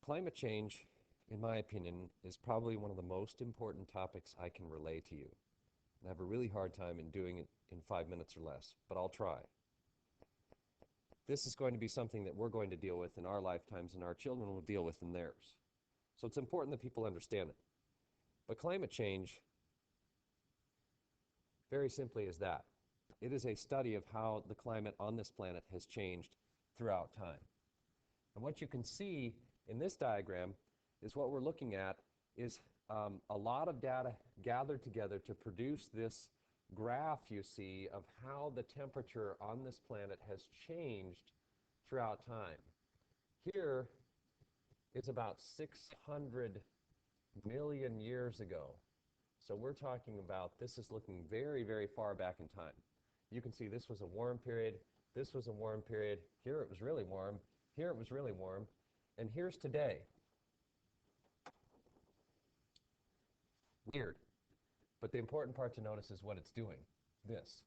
Climate change, in my opinion, is probably one of the most important topics I can relay to you. I have a really hard time in doing it in 5 minutes or less, but I'll try. This is going to be something that we're going to deal with in our lifetimes and our children will deal with in theirs. So it's important that people understand it. But climate change, very simply, is that. It is a study of how the climate on this planet has changed throughout time. And what you can see in this diagram is what we're looking at is a lot of data gathered together to produce this graph you see of how the temperature on this planet has changed throughout time. Here is about 600 million years ago. So we're talking about, this is looking very, very far back in time. You can see this was a warm period, this was a warm period, here it was really warm, here it was really warm, and here's today. Weird. But the important part to notice is what it's doing, this.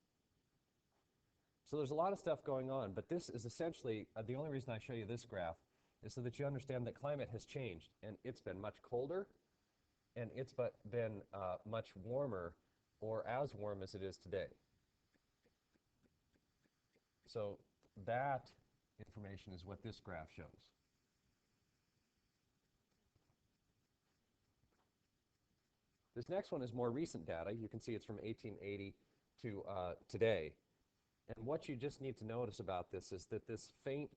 So there's a lot of stuff going on, but this is essentially, the only reason I show you this graph is so that you understand that climate has changed, and it's been much colder, and it's been much warmer, or as warm as it is today. So that information is what this graph shows. This next one is more recent data. You can see it's from 1880 to today. And what you just need to notice about this is that this faint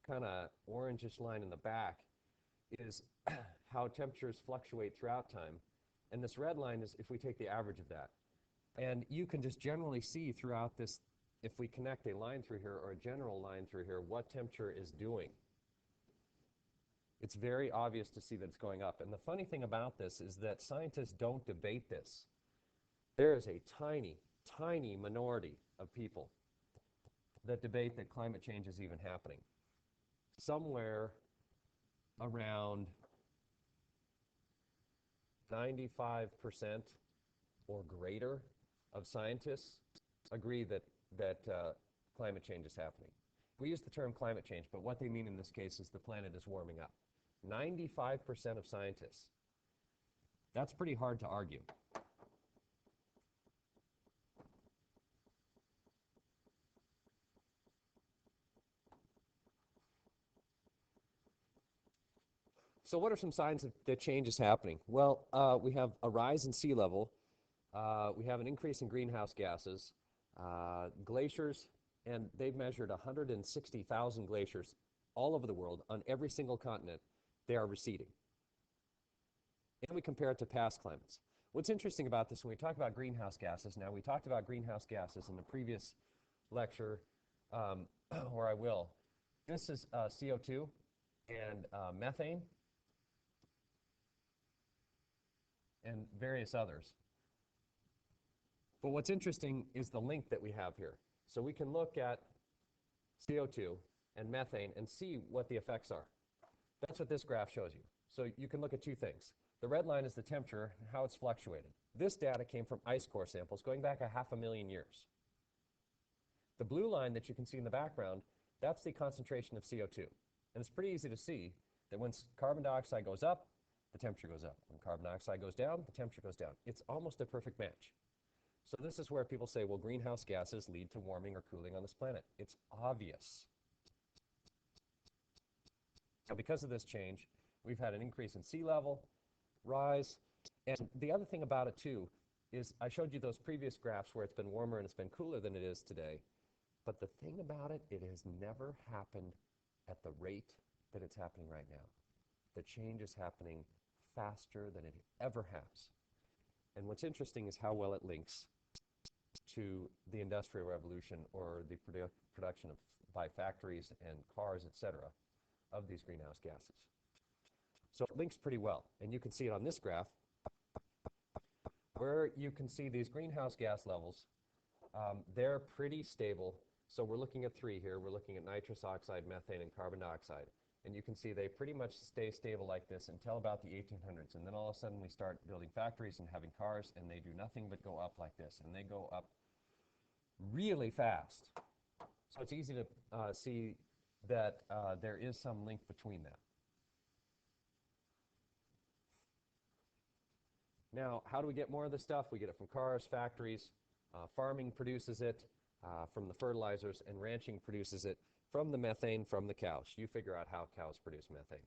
kind of orangish line in the back is how temperatures fluctuate throughout time. And this red line is if we take the average of that. And you can just generally see throughout this, if we connect a line through here or a general line through here, what temperature is doing. It's very obvious to see that it's going up. And the funny thing about this is that scientists don't debate this. There is a tiny, tiny minority of people that debate that climate change is even happening. Somewhere around 95% or greater of scientists agree that climate change is happening. We use the term climate change, but what they mean in this case is the planet is warming up. 95% of scientists. That's pretty hard to argue. So what are some signs that change is happening? Well, we have a rise in sea level. We have an increase in greenhouse gases. Glaciers, and they've measured 160,000 glaciers all over the world on every single continent. They are receding. And we compare it to past climates. What's interesting about this, when we talk about greenhouse gases, now we talked about greenhouse gases in the previous lecture, or I will. This is CO2 and methane and various others. But what's interesting is the link that we have here. So we can look at CO2 and methane and see what the effects are. That's what this graph shows you. So you can look at two things. The red line is the temperature and how it's fluctuated. This data came from ice core samples going back 500,000 years. The blue line that you can see in the background, that's the concentration of CO2. And it's pretty easy to see that when carbon dioxide goes up, the temperature goes up. When carbon dioxide goes down, the temperature goes down. It's almost a perfect match. So this is where people say, well, greenhouse gases lead to warming or cooling on this planet. It's obvious. So because of this change, we've had an increase in sea level, rise, and the other thing about it too is I showed you those previous graphs where it's been warmer and it's been cooler than it is today. But the thing about it, it has never happened at the rate that it's happening right now. The change is happening faster than it ever has. And what's interesting is how well it links to the Industrial Revolution or the production of, by factories and cars, etc., of these greenhouse gases. So it links pretty well. And you can see it on this graph where you can see these greenhouse gas levels. They're pretty stable. So we're looking at three here. We're looking at nitrous oxide, methane, and carbon dioxide. And you can see they pretty much stay stable like this until about the 1800s. And then all of a sudden we start building factories and having cars, and they do nothing but go up like this. And they go up really fast. So it's easy to see that there is some link between that. Now, how do we get more of this stuff? We get it from cars, factories, farming produces it from the fertilizers, and ranching produces it from the methane from the cows. You figure out how cows produce methane.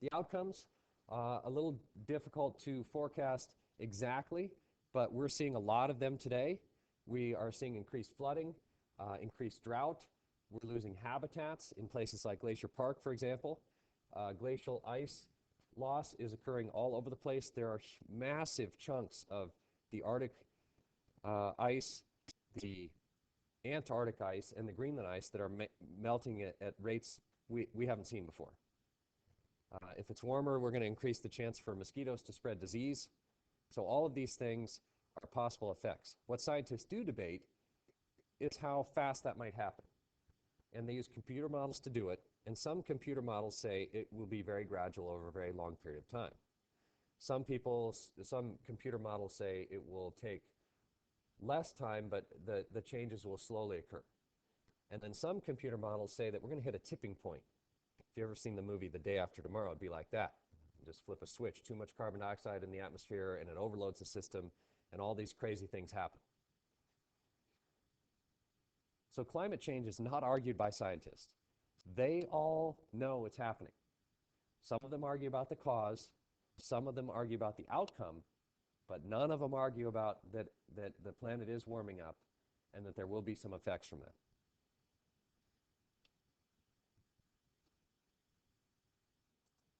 The outcomes, a little difficult to forecast exactly, but we're seeing a lot of them today. We are seeing increased flooding, increased drought. We're losing habitats in places like Glacier Park, for example. Glacial ice loss is occurring all over the place. There are massive chunks of the Arctic ice, the Antarctic ice, and the Greenland ice that are melting at rates we haven't seen before. If it's warmer, we're going to increase the chance for mosquitoes to spread disease. So all of these things are possible effects. What scientists do debate is how fast that might happen. And they use computer models to do it. And some computer models say it will be very gradual over a very long period of time. Some computer models say it will take less time, but the changes will slowly occur. And then some computer models say that we're going to hit a tipping point. If you've ever seen the movie The Day After Tomorrow, it'd be like that. You just flip a switch, too much carbon dioxide in the atmosphere, and it overloads the system, and all these crazy things happen. So climate change is not argued by scientists. They all know it's happening. Some of them argue about the cause, some of them argue about the outcome, but none of them argue about that the planet is warming up and that there will be some effects from that.